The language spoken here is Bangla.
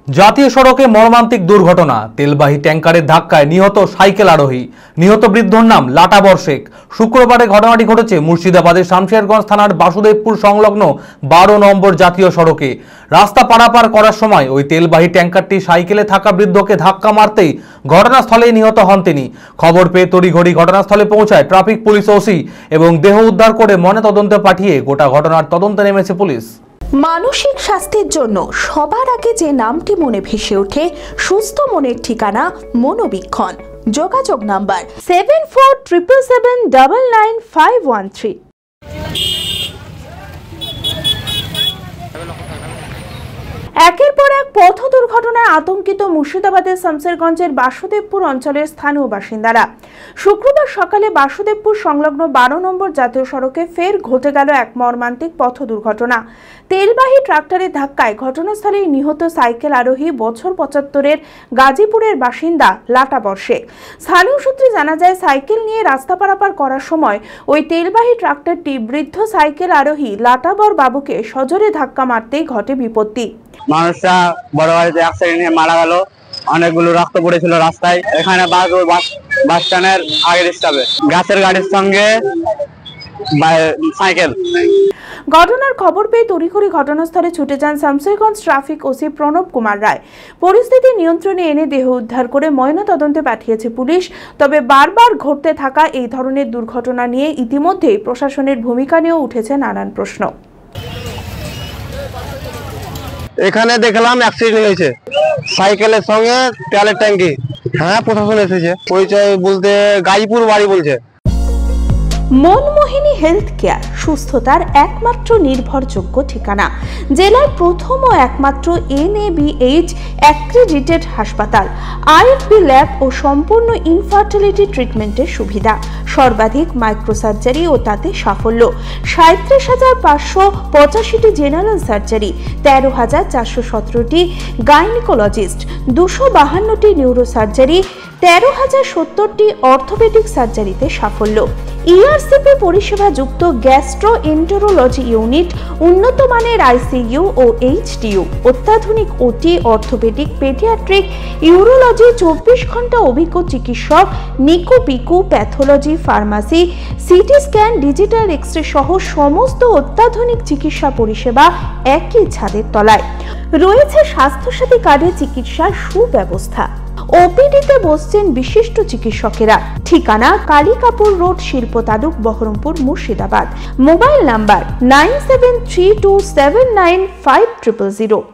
জাতীয় সড়কে মর্মান্তিক দুর্ঘটনা। তেলবাহী ট্যাঙ্কারের ধাক্কায় নিহত সাইকেল আরোহী। নিহত বৃদ্ধর নাম লাটাবর শেখ। শুক্রবারে ঘটনাটি ঘটেছে মুর্শিদাবাদের শামশেরগঞ্জ থানার বাসুদেবপুর সংলগ্ন 12 নম্বর জাতীয় সড়কে। রাস্তা পারাপার করার সময় ওই তেলবাহী ট্যাঙ্কারটি সাইকেলে থাকা বৃদ্ধকে ধাক্কা মারতেই ঘটনাস্থলেই নিহত হন তিনি। খবর পেয়ে তড়িঘড়ি ঘটনাস্থলে পৌঁছায় ট্রাফিক পুলিশ ওসি এবং দেহ উদ্ধার করে ময়নাতদন্তে পাঠিয়ে গোটা ঘটনার তদন্তে নেমেছে পুলিশ। মানসিক স্বাস্থ্যের জন্য সবার আগে যে নামটি মনে ভেসে ওঠে, সুস্থ মনের ঠিকানা মনোবীক্ষণ। যোগাযোগ নাম্বার 7477799513। একের পর এক পথ দুর্ঘটনায় আতঙ্কিত মুর্শিদাবাদের শামশেরগঞ্জের বাসুদেবপুর অঞ্চলের স্থানীয় বাসিন্দারা। শুক্রবার সকালে বাসুদেবপুর সংলগ্ন 12 নম্বর জাতীয় সড়কে ফের ঘটে গেল এক মর্মান্তিক পথ দুর্ঘটনা। তেলবাহী ট্রাক্টরের ধাক্কায় ঘটনাস্থলেই নিহত সাইকেল আরোহী বছর 75-এর গাজীপুরের বাসিন্দা লাটাবর শেখ। স্থানীয় সূত্রে জানা যায়, সাইকেল নিয়ে রাস্তা পারাপার করার সময় ওই তেলবাহী ট্রাক্টরটি বৃদ্ধ সাইকেল আরোহী লাটাবর বাবুকে সজোরে ধাক্কা মারতেই ঘটে বিপত্তি। মানুষরা বড় বাড়িতে অ্যাক্সিডেন্টে মারা গেল, অনেকগুলো রক্ত পড়েছিল রাস্তায়। এখানে বাস স্ট্যান্ডের আগের স্টপে গাছের গাড়ির সঙ্গে সাইকেল। ঘটনার খবর পেয়ে তড়িঘড়ি ঘটনাস্থলে ছুটে যান শামশেরগঞ্জ ট্রাফিক ওসি প্রণব কুমার রায়। পরিস্থিতি নিয়ন্ত্রণে এনে দেহ উদ্ধার করে ময়নাতদন্তে পাঠিয়েছে পুলিশ। তবে বারবার ঘটতে থাকা এই ধরনের দুর্ঘটনা নিয়ে ইতিমধ্যেই প্রশাসনের ভূমিকা নিয়েও উঠেছে নানান প্রশ্ন। এখানে দেখলাম অ্যাক্সিডেন্ট হয়েছে সাইকেলের সঙ্গে তেলের ট্যাঙ্কি। হ্যাঁ, প্রশাসন এসেছে। পরিচয় বলতে গাজীপুর বাড়ি বলছে। মনমোহিনী হেলথ কেয়ার সুস্থতার একমাত্র নির্ভরযোগ্য ঠিকানা। জেলার প্রথম ও একমাত্র NABH অ্যাক্রেডিটেড হাসপাতাল। IFB ল্যাব ও সম্পূর্ণ ইনফার্টিলিটি ট্রিটমেন্টের সুবিধা। সর্বাধিক মাইক্রোসার্জারি ও তাতে সাফল্য। 37,585টি জেনারেল সার্জারি, 13,417টি গাইনিকোলজিস্ট, 252টি নিউরোসার্জারি, 13,070টি অর্থোপেডিক সার্জারিতে সাফল্য। ERCP পরিষেবা যুক্ত গ্যাস্ট্রোএন্টেরোলজি ইউনিট, উন্নত মানের ICU ও HDU, অত্যাধুনিক OT, অর্থোপেডিক, পেডিয়াট্রিক, ইউরোলজি, 24 ঘন্টা অভিজ্ঞ চিকিৎসক, NICU PICU, pathology, pharmacy, CT scan, digital X ray সহ সমস্ত অত্যাধুনিক চিকিৎসা পরিষেবা একই ছাদের তলায়। রয়েছে স্বাস্থ্যসাথী কার্ডে চিকিৎসার সুব্যবস্থা। OPD-তে বসছেন বিশিষ্ট চিকিৎসকেরা। ঠিকানা কালিকাপুর রোড, শিল্প তালুক, বহরমপুর, মুর্শিদাবাদ। Mobile number 9732795000।